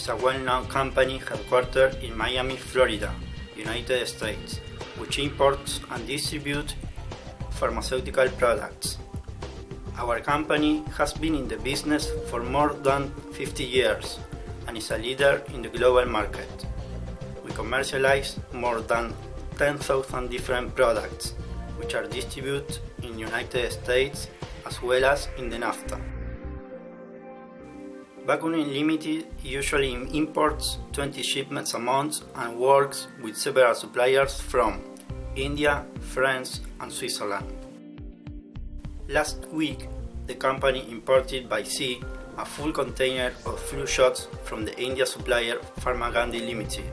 is a well-known company headquartered in Miami, Florida, United States, which imports and distributes pharmaceutical products. Our company has been in the business for more than 50 years and is a leader in the global market. We commercialize more than 10,000 different products, which are distributed in the United States as well as in the NAFTA. Vacunnin Limited usually imports 20 shipments a month and works with several suppliers from India, France, and Switzerland. Last week, the company imported by sea a full container of flu shots from the India supplier Pharmagandhi Limited,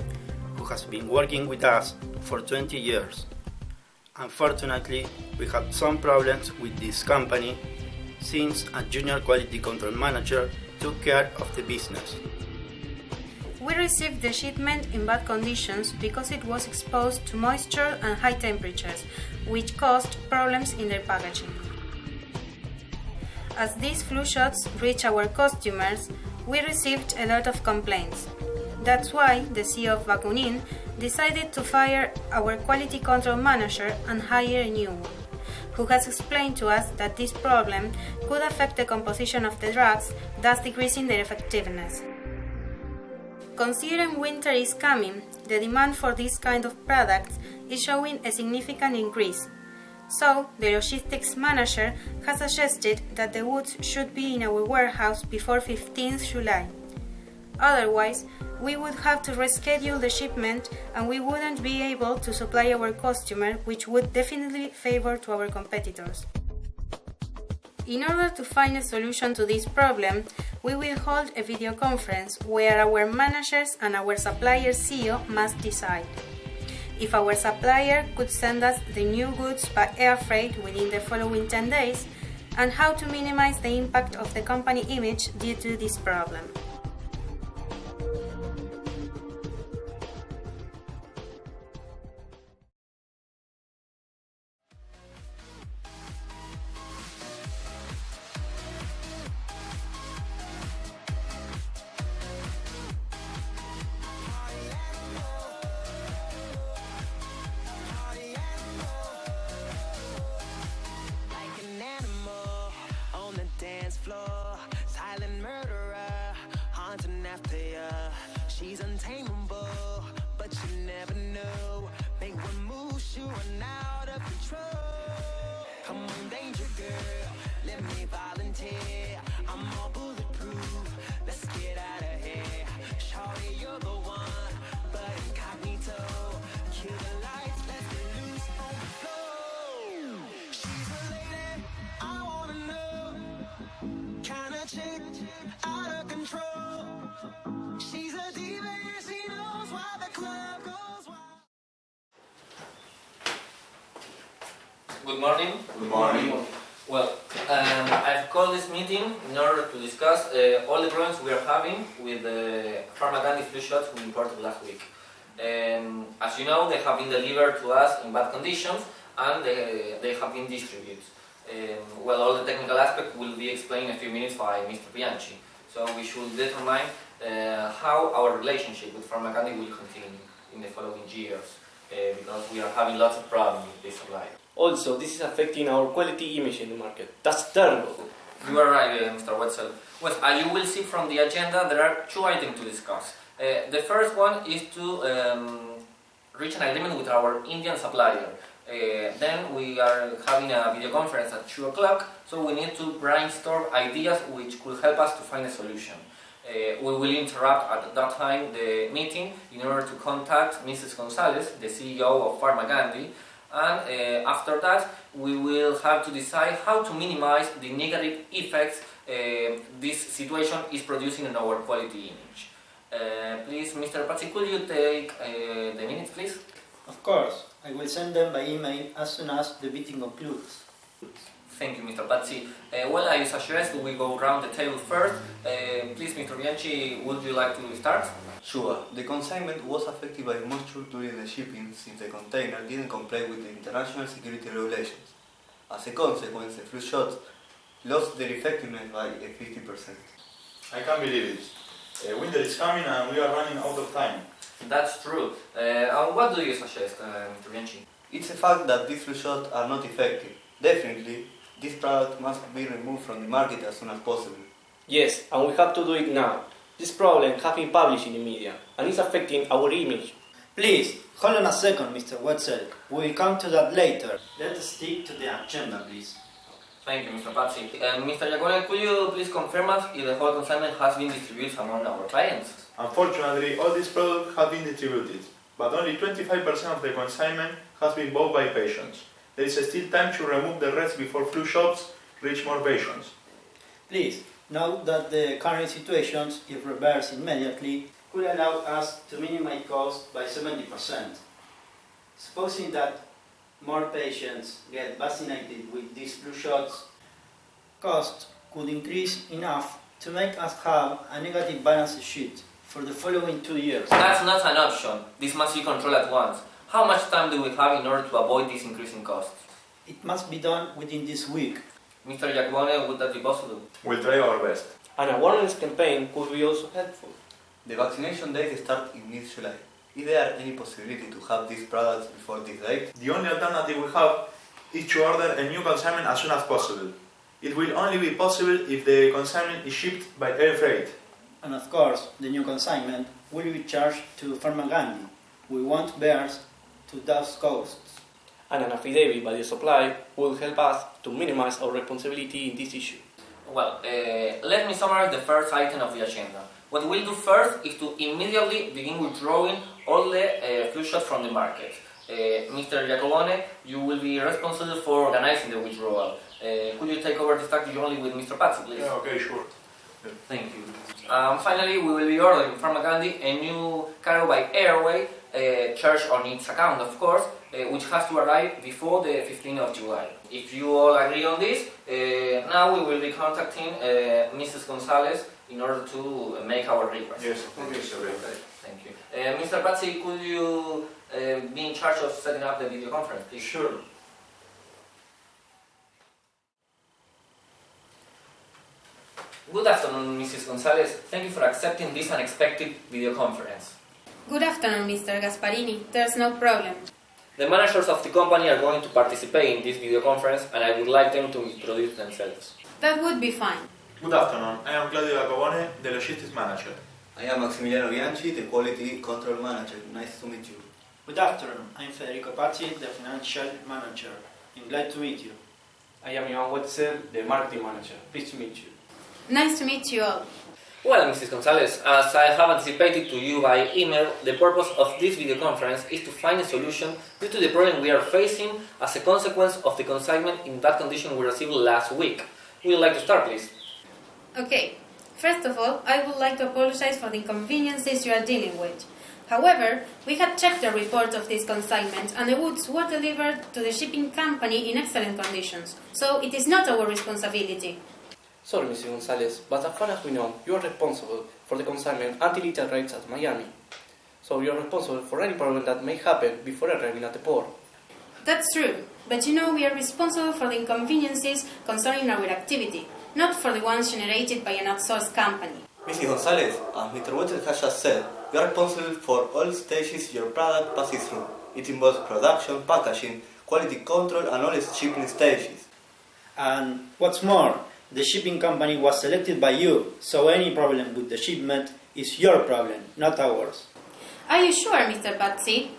who has been working with us for 20 years. Unfortunately, we had some problems with this company since a junior quality control manager took care of the business. We received the shipment in bad conditions because it was exposed to moisture and high temperatures, which caused problems in their packaging. As these flu shots reached our customers, we received a lot of complaints. That's why the CEO of Vacunnin decided to fire our quality control manager and hire a new one, who has explained to us that this problem could affect the composition of the drugs, thus decreasing their effectiveness. Considering winter is coming, the demand for this kind of products is showing a significant increase. So, the logistics manager has suggested that the goods should be in our warehouse before 15th July. Otherwise, we would have to reschedule the shipment and we wouldn't be able to supply our customer, which would definitely favor to our competitors. In order to find a solution to this problem, we will hold a video conference where our managers and our supplier CEO must decide if our supplier could send us the new goods by air freight within the following 10 days, and how to minimize the impact of the company image due to this problem. Floor, silent murderer, haunting after ya. She's untamable, but you never know. Make one move, she run out of control. Come on, danger girl, let me volunteer. I'm all bulletproof, let's get out of here. Shawty, you're the one, but incognito. Kill the lights, let's get loose on the floor. She's a lady, I wanna know. Kinda chick, out of control. She's a diva, she knows why the club goes wild. Good morning. Good morning. Well, I've called this meeting in order to discuss all the problems we are having with the Pharmagandhi flu shots we imported last week. As you know, they have been delivered to us in bad conditions and they have been distributed. Well, all the technical aspects will be explained in a few minutes by Mr. Bianchi. So we should determine how our relationship with Pharmagandhi will continue in the following years, because we are having lots of problems with this supply. Also, this is affecting our quality image in the market. That's terrible. You are right, Mr. Wetzel. Well, as you will see from the agenda, there are two items to discuss. The first one is to reach an agreement with our Indian supplier. Then we are having a video conference at 2 o'clock, so we need to brainstorm ideas which could help us to find a solution. We will interrupt at that time the meeting in order to contact Mrs. Gonzalez, the CEO of Pharmagandhi, and after that we will have to decide how to minimize the negative effects this situation is producing in our quality image. Please, Mr. Pazzi, could you take the minutes, please? Of course, I will send them by email as soon as the meeting concludes. Thank you, Mr. Pazzi. Well, I suggest we go around the table first. Please, Mr. Bianchi, would you like to start? Sure. The consignment was affected by moisture during the shipping since the container didn't comply with the international security regulations. As a consequence, the flu shots lost their effectiveness by 50%. I can't believe it. Winter is coming and we are running out of time. That's true. And what do you suggest, Mr. Bianchi? It's a fact that these flu shots are not effective. Definitely, this product must be removed from the market as soon as possible. Yes, and we have to do it now. This problem has been published in the media and is affecting our image. Please, hold on a second, Mr. Wetzel. We will come to that later. Let us stick to the agenda, please. Thank you, Mr. Patsy. Mr. Giacone, could you please confirm us if the whole consignment has been distributed among our clients? Unfortunately, all these products have been distributed, but only 25% of the consignment has been bought by patients. There is still time to remove the rest before flu shots reach more patients. Please, note that the current situation, if reversed immediately, could allow us to minimize costs by 70%. Supposing that more patients get vaccinated with these flu shots, costs could increase enough to make us have a negative balance sheet for the following 2 years. That's not an option. This must be controlled at once. How much time do we have in order to avoid this increasing costs? It must be done within this week. Mr. Giacone, would that be possible? We'll try our best. An awareness campaign could be also helpful. The vaccination date starts in mid-July. Is there any possibility to have these products before this date? The only alternative we have is to order a new consignment as soon as possible. It will only be possible if the consignment is shipped by air freight. And of course, the new consignment will be charged to Pharmagandhi. We won't bear to those costs. And an affidavit by the supplier will help us to minimize our responsibility in this issue. Well, let me summarize the first item of the agenda. What we'll do first is to immediately begin withdrawing all the flu shots from the market. Mr. Giacobone, you will be responsible for organizing the withdrawal. Could you take over this task jointly with Mr. Patsy, please? Yeah, okay, sure. Thank you. Finally, we will be ordering from Gandhi a new cargo by airway, charged on its account, of course, which has to arrive before the 15th of July. If you all agree on this, now we will be contacting Mrs. Gonzalez in order to make our request. Yes, okay, sir. Okay, thank you. Mr. Patsy, could you be in charge of setting up the video conference, please? Sure. Good afternoon, Mrs. Gonzalez. Thank you for accepting this unexpected video conference. Good afternoon, Mr. Gasparini. There's no problem. The managers of the company are going to participate in this video conference and I would like them to introduce themselves. That would be fine. Good afternoon. I am Claudio Jacobone, the logistics manager. I am Maximiliano Bianchi, the quality control manager. Nice to meet you. Good afternoon. I'm Federico Pazzi, the financial manager. I'm glad to meet you. I am Ivan Wetzel, the marketing manager. Pleased to meet you. Nice to meet you all. Well, Mrs. Gonzalez, as I have anticipated to you by email, the purpose of this video conference is to find a solution due to the problem we are facing as a consequence of the consignment in bad condition we received last week. Would you like to start, please? Okay. First of all, I would like to apologize for the inconveniences you are dealing with. However, we had checked the report of this consignment and the goods were delivered to the shipping company in excellent conditions, so it is not our responsibility. Sorry, Mrs. Gonzalez, but as far as we know, you are responsible for the consignment until it arrives at Miami. So you are responsible for any problem that may happen before arriving at the port. That's true, but you know we are responsible for the inconveniences concerning our activity, not for the ones generated by an outsourced company. Mrs. Gonzalez, as Mr. Wetzel has just said, you are responsible for all stages your product passes through. It involves production, packaging, quality control, and all its shipping stages. And what's more, the shipping company was selected by you, so any problem with the shipment is your problem, not ours. Are you sure, Mr. Patsy?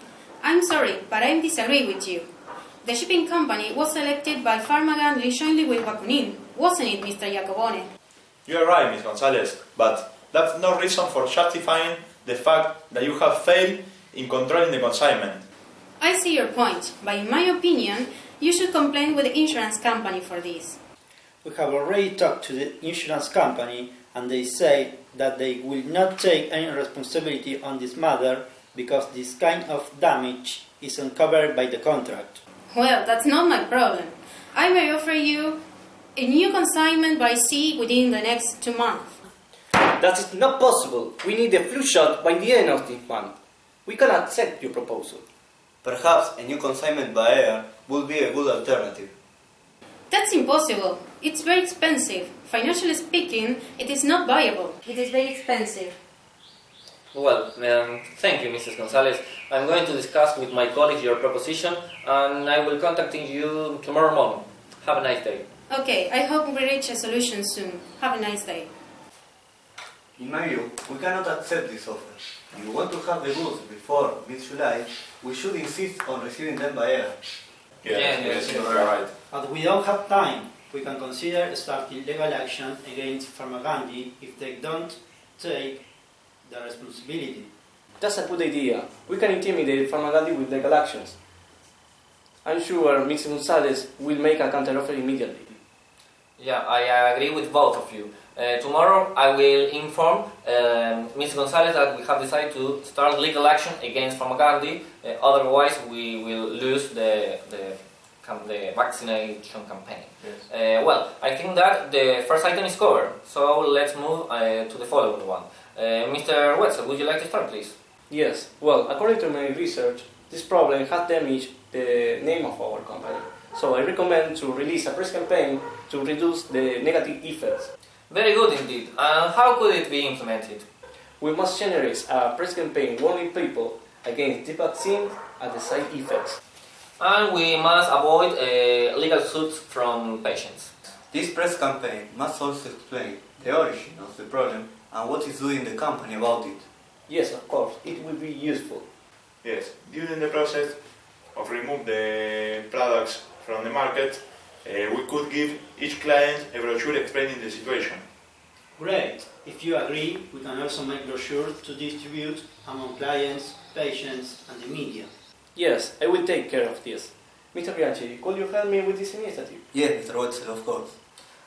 I'm sorry, but I disagree with you. The shipping company was selected by Pharmagandhi jointly with Vacunnin, wasn't it, Mr. Jacobone? You are right, Ms. Gonzalez, but that's no reason for justifying the fact that you have failed in controlling the consignment. I see your point, but in my opinion, you should complain with the insurance company for this. We have already talked to the insurance company and they say that they will not take any responsibility on this matter because this kind of damage is uncovered by the contract. Well, that's not my problem. I may offer you a new consignment by sea within the next 2 months. That is not possible. We need a flu shot by the end of this month. We cannot accept your proposal. Perhaps a new consignment by air would be a good alternative. That's impossible. It's very expensive. Financially speaking, it is not viable. It is very expensive. Well, thank you, Mrs. Gonzalez. I'm going to discuss with my colleagues your proposition, and I will contact you tomorrow morning. Have a nice day. Okay, I hope we reach a solution soon. Have a nice day. In my view, we cannot accept this offer. If we want to have the goods before mid-July, we should insist on receiving them by air. Yes, you are right. But we don't have time. We can consider starting legal action against Pharmagandhi if they don't take the responsibility. That's a good idea. We can intimidate Pharmagandhi with legal actions. I'm sure Mrs. Gonzalez will make a counteroffer immediately. Yeah, I agree with both of you. Tomorrow I will inform Ms. Gonzalez that we have decided to start legal action against Pharmagandhi. Otherwise, we will lose the vaccination campaign. Yes. Well, I think that the first item is covered, so let's move to the following one. Mr. Wetzel, would you like to start, please? Yes, well, according to my research, this problem has damaged the name of our company. So I recommend to release a press campaign to reduce the negative effects. Very good indeed. And how could it be implemented? We must generate a press campaign warning people against the vaccine and the side effects. And we must avoid legal suits from patients. This press campaign must also explain the origin of the problem and what is doing the company about it. Yes, of course, it will be useful. Yes, during the process of remove the products from the market, we could give each client a brochure explaining the situation. Great. If you agree, we can also make brochures to distribute among clients, patients, and the media. Yes, I will take care of this. Mr. Bianchi, could you help me with this initiative? Yes, Mr. Wetzel, of course.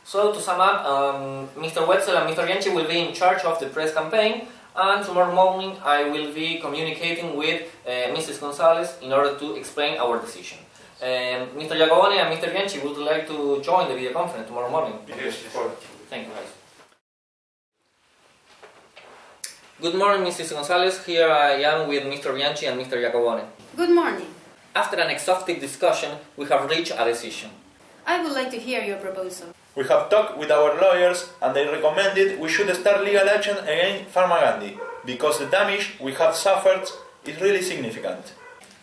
So to sum up, Mr. Wetzel and Mr. Bianchi will be in charge of the press campaign, and tomorrow morning I will be communicating with Mrs. Gonzalez in order to explain our decision. Mr. Giacobone and Mr. Bianchi would like to join the video conference tomorrow morning. Yes, of course. Thank you, guys. Good morning, Mrs. Gonzalez. Here I am with Mr. Bianchi and Mr. Giacobone. Good morning. After an exhaustive discussion, we have reached a decision. I would like to hear your proposal. We have talked with our lawyers and they recommended we should start legal action against Pharmagandhi because the damage we have suffered is really significant.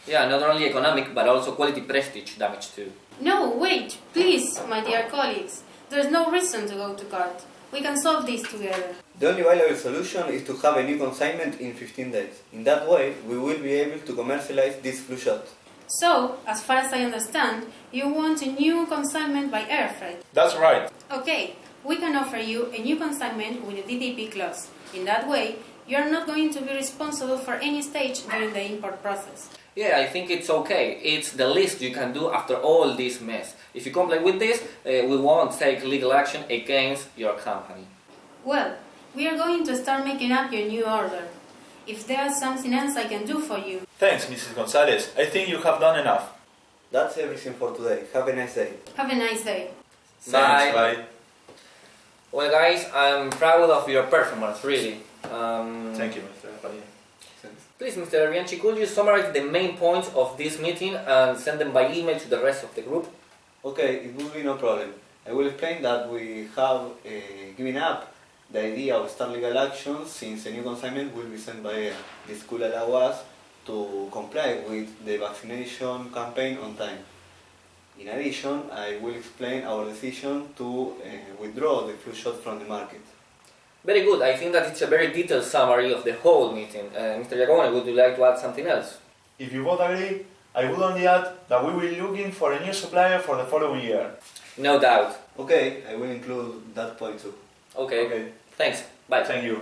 Yeah, not only economic, but also quality prestige damage too. No, wait, please, my dear colleagues. There's no reason to go to court. We can solve this together. The only viable solution is to have a new consignment in 15 days. In that way, we will be able to commercialize this flu shot. So, as far as I understand, you want a new consignment by air freight. That's right. Okay, we can offer you a new consignment with a DDP clause. In that way, you are not going to be responsible for any stage during the import process. Yeah, I think it's okay. It's the least you can do after all this mess. If you comply with this, we won't take legal action against your company. Well, we are going to start making up your new order. If there's something else I can do for you. Thanks, Mrs. Gonzalez. I think you have done enough. That's everything for today. Have a nice day. Have a nice day. Bye. Bye. Well, guys, I'm proud of your performance, really. Thank you, Mr. Padilla. Please, Mr. Bianchi, could you summarize the main points of this meeting and send them by email to the rest of the group? Okay, it will be no problem. I will explain that we have given up the idea of start legal action since a new consignment will be sent by air. This could allow us to comply with the vaccination campaign on time. In addition, I will explain our decision to withdraw the flu shot from the market. Very good. I think that it's a very detailed summary of the whole meeting. Mr. Giacobone, would you like to add something else? If you both agree, I would only add that we will be looking for a new supplier for the following year. No doubt. Okay, I will include that point too. Okay. Thanks. Bye. Thank you.